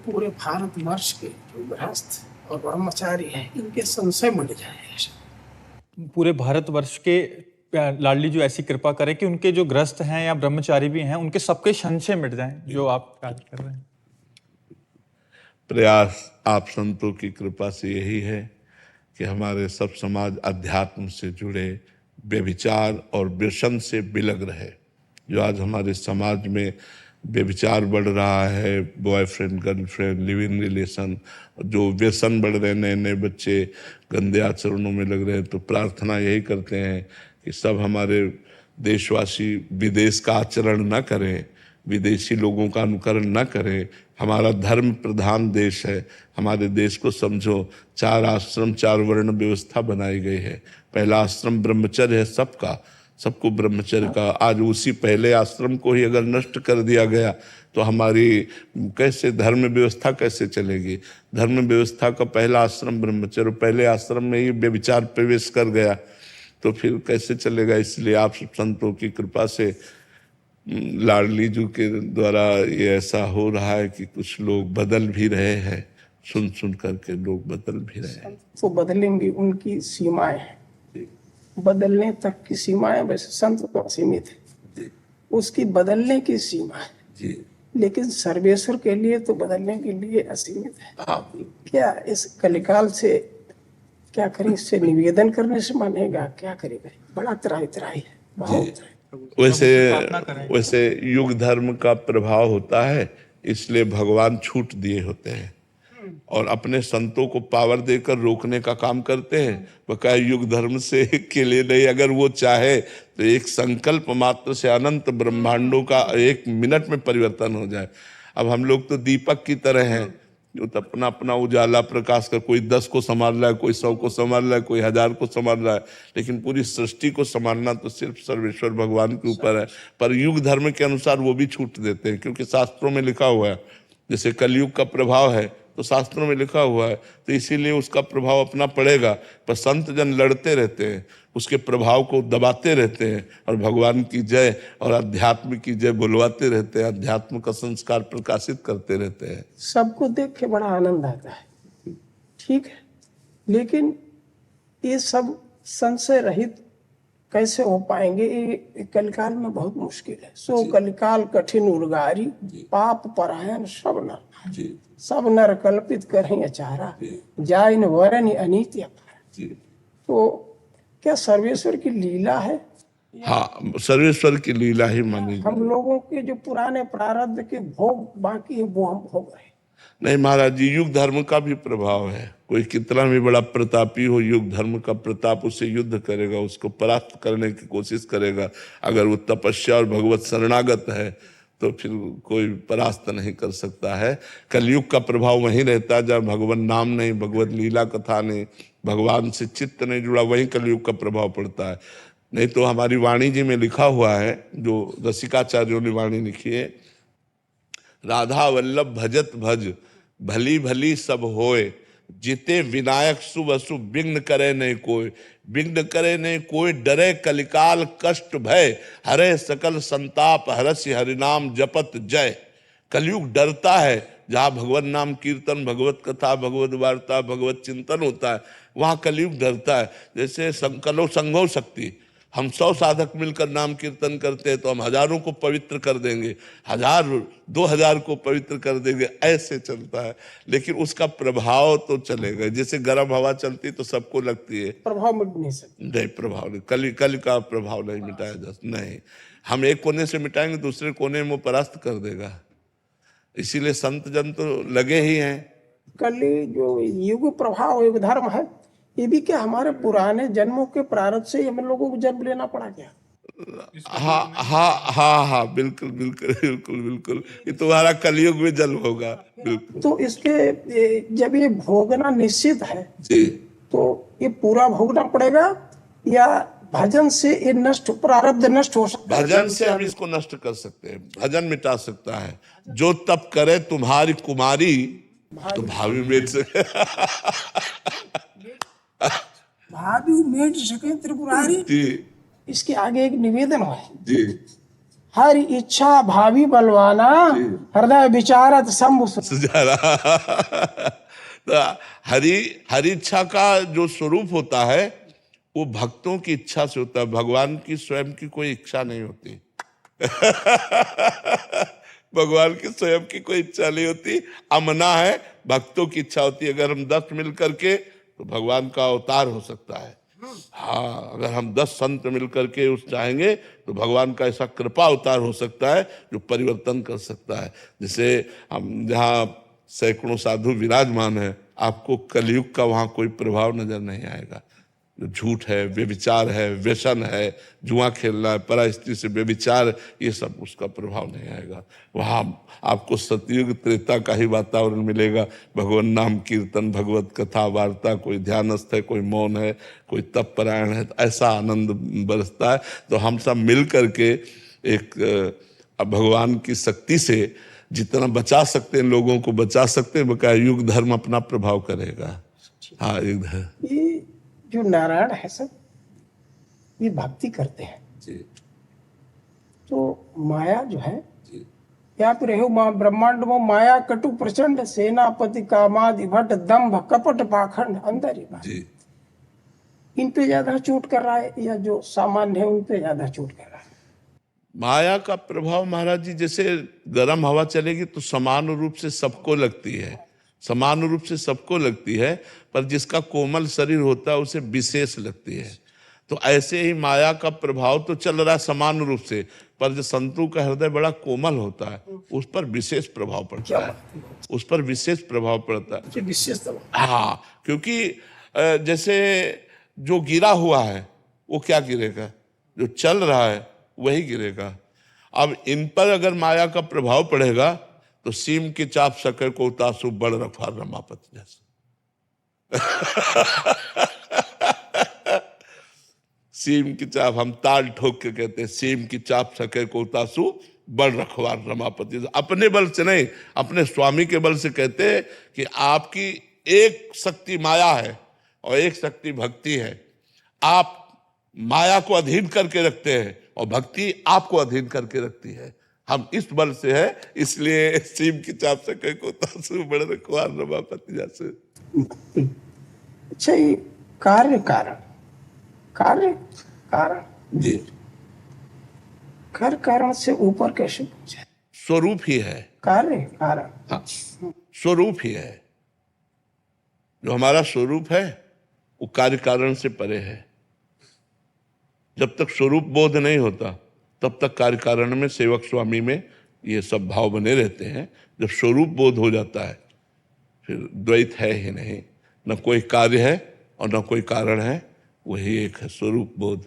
पूरे भारतवर्ष के जो गृहस्थ और ब्रह्मचारी हैं इनके संशय मिट जाए। पूरे भारतवर्ष के लाडली जो ऐसी कृपा करे कि उनके जो गृहस्थ हैं या ब्रह्मचारी भी हैं उनके सबके संशय मिट जाएं, जो आप कार्य कर रहे हैं। प्रयास आप संतों की कृपा से यही है कि हमारे सब समाज अध्यात्म से जुड़े, व्यभिचार और व्यसन से बिलग रहे। जो आज हमारे समाज में व्यभिचार बढ़ रहा है, boyfriend girlfriend live in relation, जो व्यसन बढ़ रहे, नए नए बच्चे गंदे आचरणों में लग रहे हैं, तो प्रार्थना यही करते हैं कि सब हमारे देशवासी विदेश का आचरण न करें, विदेशी लोगों का अनुकरण न करें। हमारा धर्म प्रधान देश है, हमारे देश को समझो। 4 आश्रम 4 वर्ण व्यवस्था बनाई गई है। पहला आश्रम ब्रह्मचर्य है सबका, सबको ब्रह्मचर्य का। आज उसी पहले आश्रम को ही अगर नष्ट कर दिया गया तो हमारी कैसे धर्म व्यवस्था कैसे चलेगी। धर्म व्यवस्था का पहला आश्रम ब्रह्मचर्य, पहले आश्रम में ही व्यभिचार प्रवेश कर गया तो फिर कैसे चलेगा। इसलिए आप सब संतों की कृपा से लाडली जी के द्वारा ये ऐसा हो रहा है कि कुछ लोग बदल भी रहे हैं, सुन सुन करके लोग बदल भी रहे हैं। तो बदलेंगे, उनकी सीमाएं हैं, बदलने तक की सीमाएं। वैसे संत तो असीमित है, उसकी बदलने की सीमा है जी। लेकिन सर्वेश्वर के लिए तो बदलने के लिए असीमित है। क्या इस कलिकाल से क्या करें, इससे निवेदन करने से मानेगा, क्या करेगा। बड़ा त्राही त्राही है बहुत। वैसे युग धर्म का प्रभाव होता है, इसलिए भगवान छूट दिए होते हैं और अपने संतों को पावर देकर रोकने का काम करते हैं। बकाया युग धर्म से के लिए नहीं, अगर वो चाहे तो एक संकल्प मात्र से अनंत ब्रह्मांडों का 1 मिनट में परिवर्तन हो जाए। अब हम लोग तो दीपक की तरह हैं, जो तो अपना अपना उजाला प्रकाश कर, कोई 10 को संभाल रहा है, कोई 100 को संभाल रहा है, कोई 1000 को संभाल रहा है, लेकिन पूरी सृष्टि को संभालना तो सिर्फ सर्वेश्वर भगवान के ऊपर है। पर युग धर्म के अनुसार वो भी छूट देते हैं, क्योंकि शास्त्रों में लिखा हुआ है। जैसे कलयुग का प्रभाव है तो शास्त्रों में लिखा हुआ है, तो इसीलिए उसका प्रभाव अपना पड़ेगा। पर संत जन लड़ते रहते हैं, उसके प्रभाव को दबाते रहते हैं और भगवान की जय और अध्यात्म की जय बुलवाते रहते हैं, अध्यात्म का संस्कार प्रकाशित करते रहते हैं। सबको देख के बड़ा आनंद आता है, ठीक है, लेकिन ये सब संशय रहित कैसे हो पाएंगे, ये कलिकाल में बहुत मुश्किल है। सो कलिकाल कठिन उर्गारी, पाप परायण सब नर, सब नर कल्पित करें अचारा, जाइन वरन अनीति अपार। तो क्या सर्वेश्वर की लीला है? हाँ, सर्वेश्वर की लीला ही मानी। हम लोगों के जो पुराने प्रारब्ध के भोग बाकी है वो हम भोग रहे हैं। नहीं महाराज जी, युग धर्म का भी प्रभाव है। कोई कितना भी बड़ा प्रतापी हो, युग धर्म का प्रताप उससे युद्ध करेगा, उसको परास्त करने की कोशिश करेगा। अगर वो तपस्या और भगवत शरणागत है तो फिर कोई परास्त नहीं कर सकता है। कलयुग का प्रभाव वहीं रहता है जब भगवान नाम नहीं, भगवत लीला कथा नहीं, भगवान से चित्त नहीं जुड़ा, वहीं कलयुग का प्रभाव पड़ता है। नहीं तो हमारी वाणी जी में लिखा हुआ है, जो रसिकाचार्यों ने वाणी लिखी है, राधा वल्लभ भजत भज भली भली सब होए, जिते विनायक शुभ अशुभ विघ्न करे नहीं कोई, विघ्न करे नहीं कोई, डरे कलिकाल कष्ट भय, हरे सकल संताप हरसि हरिनाम जपत जय। कलयुग डरता है, जहाँ भगवत नाम कीर्तन, भगवत कथा, भगवत वार्ता, भगवत चिंतन होता है, वहाँ कलयुग डरता है। जैसे कलो संगो शक्ति, हम 100 साधक मिलकर नाम कीर्तन करते हैं तो हम हजारों को पवित्र कर देंगे, 1000-2000 को पवित्र कर देंगे, ऐसे चलता है। लेकिन उसका प्रभाव तो चलेगा। जैसे गर्म हवा चलती तो सबको लगती है, प्रभाव मिट नहीं सकता। नहीं, प्रभाव नहीं, कल का प्रभाव नहीं मिटाया जा सकता। नहीं, हम एक कोने से मिटाएंगे, दूसरे कोने में वो परास्त कर देगा। इसीलिए संत जन तो लगे ही हैं। कली जो युग प्रभाव युग धर्म है, ये भी क्या हमारे पुराने जन्मों के प्रारब्ध से हम लोगों को जन्म लेना पड़ा क्या? हाँ हाँ हाँ हाँ, बिल्कुल बिल्कुल बिल्कुल बिल्कुल, ये तुम्हारा कलयुग में जन्म होगा। बिल्कुल। तो इसके जब ये भोगना निश्चित है जी, तो ये पूरा भोगना पड़ेगा या भजन से ये नष्ट, प्रारब्ध नष्ट हो सकता है? भजन से हम इसको नष्ट कर सकते हैं, भजन मिटा सकता है। जो तप करे तुम्हारी कुमारी तो भावी मिट सके। भावी मिट सके त्रिपुरारी। जी इसके आगे एक निवेदन है जी, हर इच्छा भावी बलवाना, हृदय विचारत शंभु सुजारा। तो हरि इच्छा का जो स्वरूप होता है वो भक्तों की इच्छा से होता है, भगवान की स्वयं की कोई इच्छा नहीं होती। भगवान की स्वयं की कोई इच्छा नहीं होती, अमना है, भक्तों की इच्छा होती है। अगर हम 10 मिल करके तो भगवान का अवतार हो सकता है। हाँ, अगर हम 10 संत मिल करके उस चाहेंगे तो भगवान का ऐसा कृपा अवतार हो सकता है जो परिवर्तन कर सकता है। जैसे हम जहाँ सैकड़ों साधु विराजमान है, आपको कलयुग का वहाँ कोई प्रभाव नजर नहीं आएगा। जो झूठ है, व्यभिचार है, व्यसन है, जुआ खेलना है, परा स्त्री से व्यभिचार, ये सब उसका प्रभाव नहीं आएगा। वहाँ आपको सतयुग त्रेता का ही वातावरण मिलेगा। भगवान नाम कीर्तन, भगवत कथा वार्ता, कोई ध्यानस्थ है, कोई मौन है, कोई तप परायण है, तो ऐसा आनंद बरसता है। तो हम सब मिल करके एक भगवान की शक्ति से जितना बचा सकते हैं, लोगों को बचा सकते हैं, बकाया युग धर्म अपना प्रभाव करेगा। हाँ, युग धर्म। ये जो नारायण है सब, ये भक्ति करते हैं जी तो माया जो है, या फिर रहो माँ ब्रह्मांड में माया कटु प्रचंड, सेनापति कामादि भट्ट दंभ कपट पाखंड अंदर ही बात। जी इन पे ज्यादा चोट कर रहा है या जो सामान्य है उन पे ज्यादा चोट कर रहा है? माया का प्रभाव महाराज जी, जैसे गर्म हवा चलेगी तो समान रूप से सबको लगती है, समान रूप से सबको लगती है, पर जिसका कोमल शरीर होता है उसे विशेष लगती है। तो ऐसे ही माया का प्रभाव तो चल रहा है समान रूप से, पर जो संतों का हृदय बड़ा कोमल होता है उस पर विशेष प्रभाव पड़ता है, उस पर विशेष प्रभाव पड़ता है। विशेष हाँ, क्योंकि जैसे जो गिरा हुआ है वो क्या गिरेगा, जो चल रहा है वही गिरेगा। अब इन पर अगर माया का प्रभाव पड़ेगा तो सीम की चाप सके को तासु बड़ रखा रमापति जैसा। सीम की चाप, हम ताल ठोक के कहते हैं, सीम की चाप सके को तासु बड़ रखवार रमापति। अपने बल से नहीं, अपने स्वामी के बल से कहते हैं कि आपकी एक शक्ति माया है और एक शक्ति भक्ति है। आप माया को अधीन करके रखते हैं और भक्ति आपको अधीन करके रखती है। हम इस बल से है, इसलिए सीम की चाप से कहीं को तासु बड़ रखवार रमापति जैसे। अच्छा, ये कार्य कारण, कार्य कारण जी, कार्य कारण से ऊपर कैसे पहुंचे? स्वरूप ही है कार्य कारण। हाँ, स्वरूप ही है। जो हमारा स्वरूप है वो कार्य कारण से परे है। जब तक स्वरूप बोध नहीं होता तब तक कार्य कारण में, सेवक स्वामी में ये सब भाव बने रहते हैं। जब स्वरूप बोध हो जाता है फिर द्वैत है ही नहीं, न कोई कार्य है और न कोई कारण है, वही एक है स्वरूप बोध।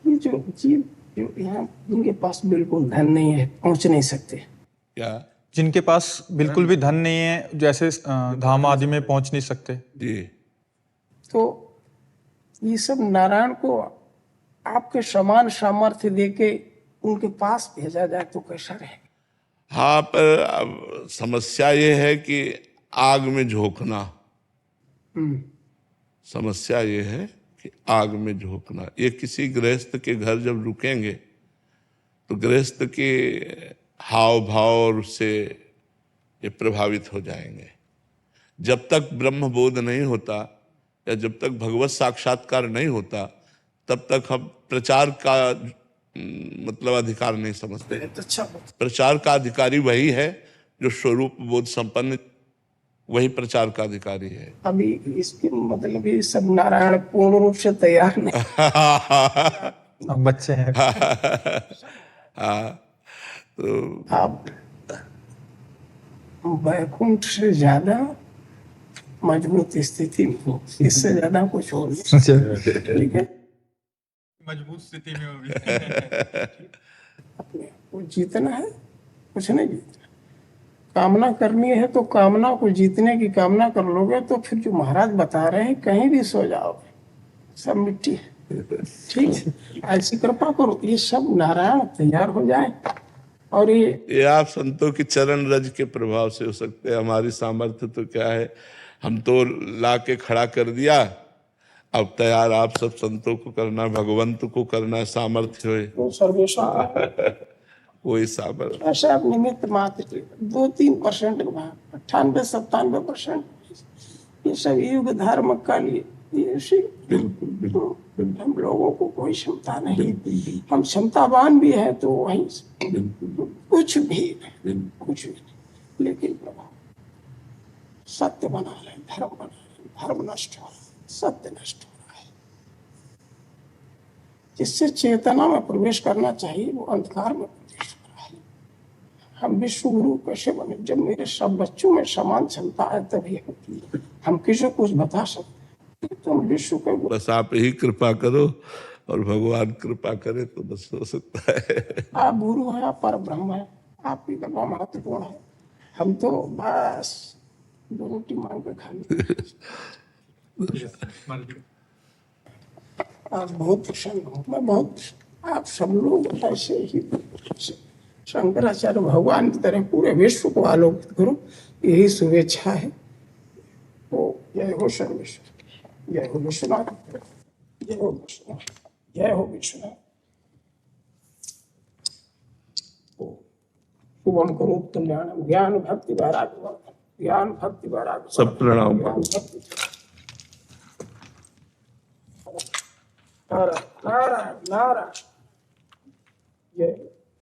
ये जो जीव जो यहाँ जिनके पास बिल्कुल धन नहीं है, पहुंच नहीं सकते, क्या जिनके पास बिल्कुल भी धन नहीं है, जैसे धाम आदि में पहुंच नहीं सकते जी, तो ये सब नारायण को आपके समान सामर्थ्य देके उनके पास भेजा जाए तो कैसा रहेगा? हाँ, पर अब समस्या ये है कि आग में झोंकना, समस्या ये है कि आग में झोंकना। ये किसी गृहस्थ के घर जब रुकेंगे तो गृहस्थ के हाव भाव और उससे ये प्रभावित हो जाएंगे। जब तक ब्रह्म बोध नहीं होता या जब तक भगवत साक्षात्कार नहीं होता तब तक हम प्रचार का मतलब अधिकार नहीं समझते। अच्छा, प्रचार का अधिकारी वही है जो स्वरूप बोध संपन्न, वही प्रचार का अधिकारी है। अभी इसके मतलब ये सब नारायण पूर्ण रूप से तैयार नहीं। अब बच्चे हैं। हाँ, तो आप वैकुंठ से ज्यादा मजबूत स्थिति में हो, इससे ज्यादा कुछ हो नहीं। ठीक है, मजबूत स्थिति में होगी। अपने को जीतना है, कुछ नहीं जीतना। कामना करनी है तो कामना को जीतने की कामना कर लोगे तो फिर जो महाराज बता रहे हैं कहीं भी सो जाओगे, सब मिट्टी है। ठीक है, ऐसी कृपा करो ये सब नारायण तैयार हो जाए। और ये आप संतों की चरण रज के प्रभाव से हो सकते हैं। हमारी सामर्थ्य तो क्या है, हम तो ला के खड़ा कर दिया, अब तैयार आप सब संतों को करना, भगवंत को करना, सामर्थ्य होए तो सर्वेश्वर वही सामर्थ्य। ऐसे आप निमित्त मात्र 2-3% का भाग, 98-97% ये सब युग धर्म का लिए हम लोगों को कोई क्षमता नहीं। हम क्षमतावान भी है तो वही कुछ भी नहीं, लेकिन प्रभु सत्य बना रहे, धर्म बना रहे, धर्म नष्ट हो रहा है, सत्य नष्ट हो रहा है। जिससे चेतना में प्रवेश करना चाहिए वो अंधकार में प्रवेश कर रहा है। हम विश्व गुरु कैसे बने? जब मेरे सब बच्चों में समान क्षमता है तभी हम किसी को कुछ बता सकते। तुम विश्व के बस आप ही कृपा करो और भगवान कृपा करे तो बस हो सकता है। आप गुरु हैं, आप पर ब्रह्म है, आपकी कृपा महत्वपूर्ण है। हम तो बस 2 रोटी मांग के खा ली। आप बहुत प्रसन्न हो, मैं बहुत, आप सब लोग ऐसे ही शंकराचार्य भगवान की तरह पूरे विश्व को आलोकित करो, यही शुभेच्छा है। तो जय हो सर्वेश्वर, जय हो विश्वनाथ, जय हो विश्वनाथ, जय हो विश्वनाथ। शुभम करोतु कल्याणम, ज्ञान भक्ति वैराग्य वर्धनम, ज्ञान भक्ति वैराग्य सब प्रणाम। ज्ञान भक्ति। नारायण नारायण नारायण।